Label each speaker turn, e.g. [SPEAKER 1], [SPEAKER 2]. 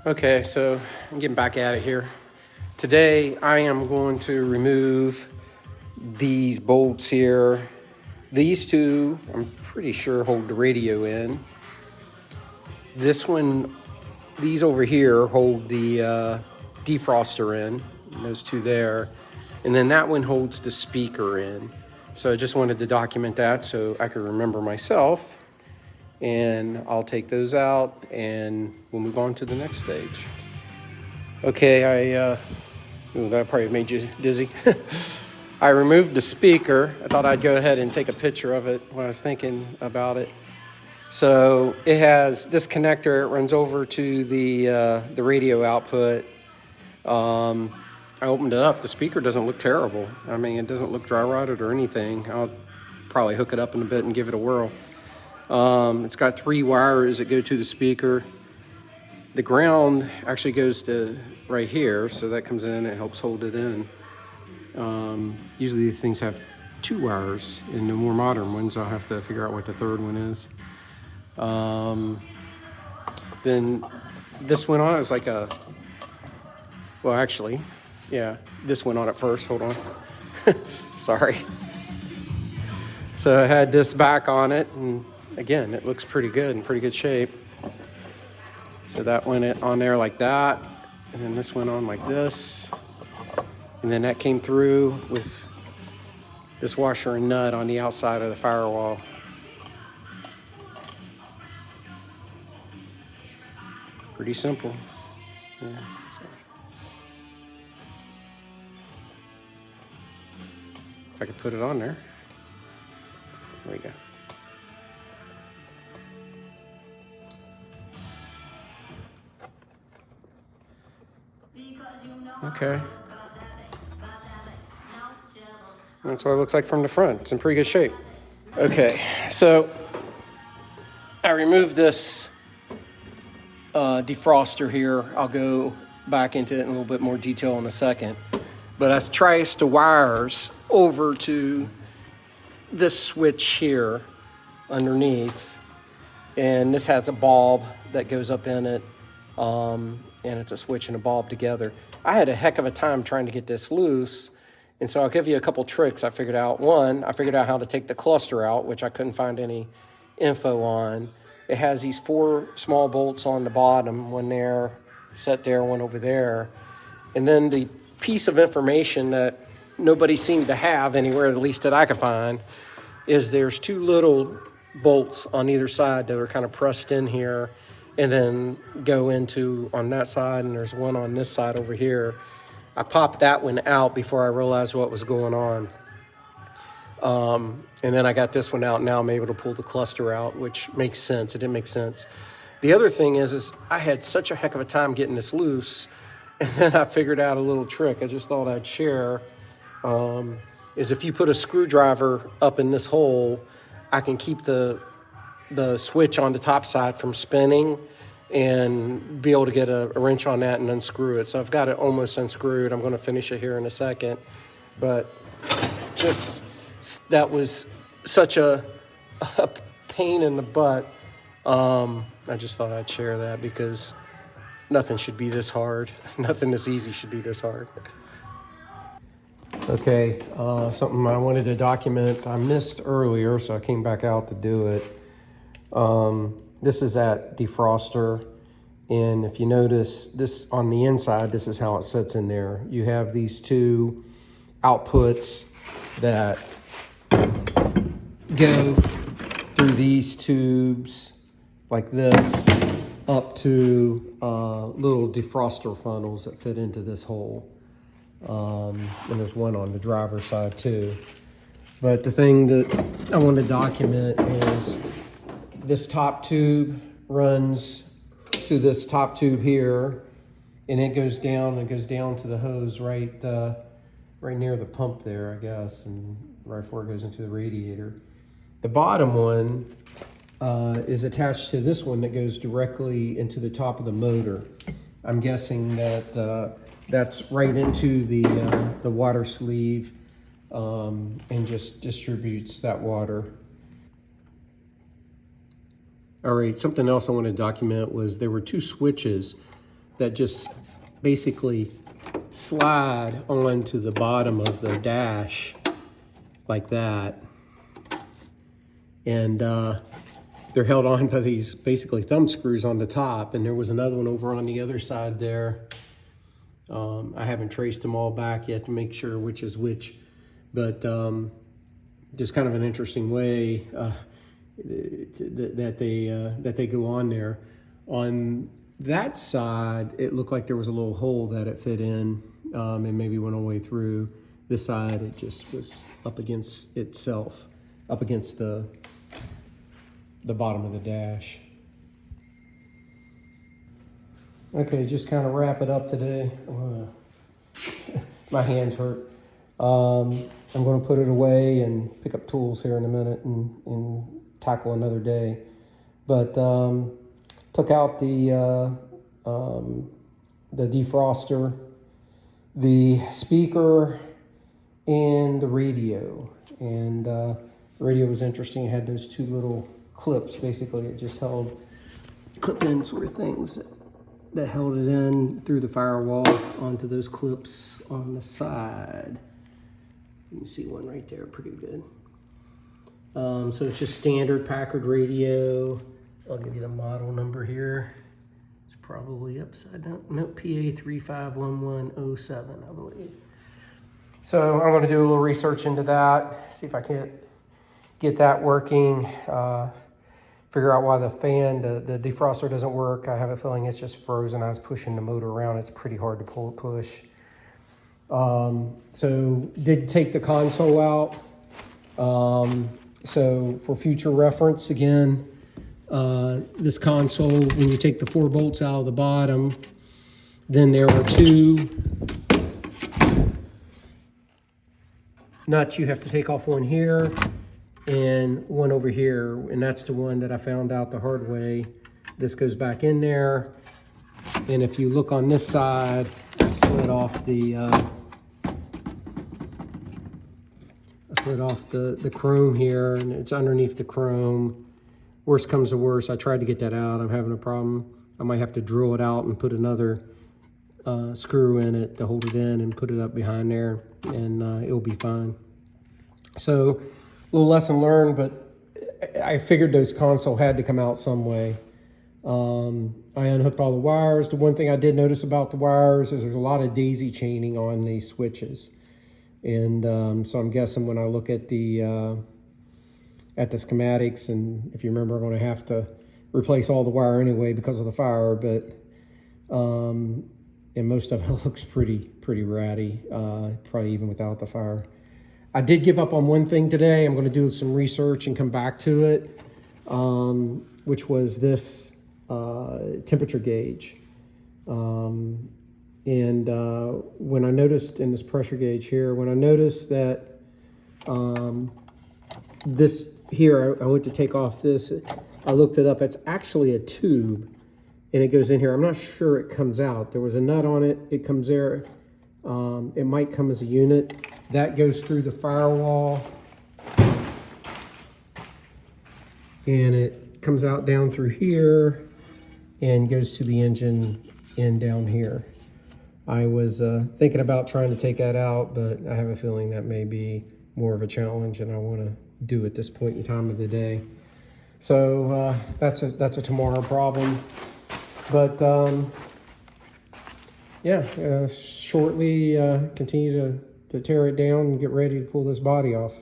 [SPEAKER 1] Okay, so I'm getting back at it here. Today I am going to remove these bolts here. These two, I'm pretty sure, hold the radio in. This one, these over here hold the defroster in, those two there. And then that one holds the speaker in. So I just wanted to document that so I could remember myself. And I'll take those out and we'll move on to the next stage. Okay, that probably made you dizzy. I removed the speaker. I thought I'd go ahead and take a picture of it when I was thinking about it. So it has this connector. It runs over to the radio output. I opened it up. The speaker doesn't look terrible. I mean, it doesn't look dry rotted or anything. I'll probably hook it up in a bit and give it a whirl. It's got 3 wires that go to the speaker. The ground actually goes to right here, so that comes in, it helps hold it in. Usually these things have 2 wires. In the more modern ones, I'll have to figure out what the 3rd one is. Then this went on, it was like a, well actually, yeah, this went on at first, hold on. Sorry. So I had this back on it, and again, it looks pretty good, in pretty good shape. So that went on there like that, and then this went on like this. And then that came through with this washer and nut on the outside of the firewall. Pretty simple. Yeah, so. If I could put it on there. There we go. Okay. That's what it looks like from the front. It's in pretty good shape. Okay, so I removed this defroster here. I'll go back into it in a little bit more detail in a second. But I traced the wires over to this switch here underneath. And this has a bulb that goes up in it. And it's a switch and a bulb together. I had a heck of a time trying to get this loose, and so I'll give you a couple tricks I figured out. One, I figured out how to take the cluster out, which I couldn't find any info on. It has these 4 small bolts on the bottom, one there, set there, one over there. And then the piece of information that nobody seemed to have anywhere, at least that I could find, is there's 2 little bolts on either side that are kind of pressed in here, and then go into on that side, and there's one on this side over here. I popped that one out before I realized what was going on. And then I got this one out, and now I'm able to pull the cluster out, which makes sense. It didn't make sense. The other thing is I had such a heck of a time getting this loose, and then I figured out a little trick I just thought I'd share, is if you put a screwdriver up in this hole, I can keep the switch on the top side from spinning and be able to get a wrench on that and unscrew it. So I've got it almost unscrewed. I'm going to finish it here in a second. But just, that was such a pain in the butt. I just thought I'd share that because nothing should be this hard. Nothing this easy should be this hard. Okay, something I wanted to document. I missed earlier, so I came back out to do it. This is that defroster, and if you notice this on the inside, this is how it sits in there. You have these 2 outputs that go through these tubes like this up to little defroster funnels that fit into this hole. And there's one on the driver's side too. But the thing that I want to document is this top tube runs to this top tube here, and it goes down to the hose right near the pump there, I guess, and right before it goes into the radiator. The bottom one is attached to this one that goes directly into the top of the motor. I'm guessing that that's right into the water sleeve and just distributes that water. All right, something else I want to document was there were 2 switches that just basically slide onto the bottom of the dash like that. And they're held on by these basically thumb screws on the top. And there was another one over on the other side there. I haven't traced them all back yet to make sure which is which, but just kind of an interesting way that they go on there. On that side, it looked like there was a little hole that it fit in, and maybe went all the way through. This side, it just was up against itself, up against the bottom of the dash. Okay, just kind of wrap it up today. My hands hurt. I'm going to put it away and pick up tools here in a minute and tackle another day. But took out the defroster, the speaker, and the radio. And the radio was interesting. It had those two little clips. Basically, it just held clip-in sort of things that held it in through the firewall onto those clips on the side. You can see one right there, pretty good. So it's just standard Packard radio. I'll give you the model number here. It's probably upside down. No, PA351107, I believe. So I'm going to do a little research into that, see if I can't get that working. Figure out why the fan, the defroster doesn't work. I have a feeling it's just frozen. I was pushing the motor around. It's pretty hard to push. So did take the console out. So for future reference, again, this console, when you take the 4 bolts out of the bottom, then there are 2 nuts you have to take off, one here and one over here, and that's the one that I found out the hard way. This goes back in there, and if you look on this side, I slid off the chrome here, and it's underneath the chrome. Worst comes to worst, I tried to get that out. I'm having a problem. I might have to drill it out and put another screw in it to hold it in and put it up behind there, and it'll be fine. So a little lesson learned, but I figured those console had to come out some way. I unhooked all the wires. The one thing I did notice about the wires is there's a lot of daisy chaining on the switches. And so I'm guessing when I look at the schematics, and if you remember, I'm going to have to replace all the wire anyway because of the fire, but and most of it looks pretty ratty, probably even without the fire. I did give up on one thing today. I'm going to do some research and come back to it, which was this temperature gauge. And when I noticed in this pressure gauge here, when I noticed that this here, I went to take off this, I looked it up. It's actually a tube, and it goes in here. I'm not sure it comes out. There was a nut on it. It comes there. It might come as a unit. That goes through the firewall, and it comes out down through here and goes to the engine and down here. I was thinking about trying to take that out, but I have a feeling that may be more of a challenge, and I want to do at this point in time of the day. So that's a tomorrow problem. But shortly continue to tear it down and get ready to pull this body off.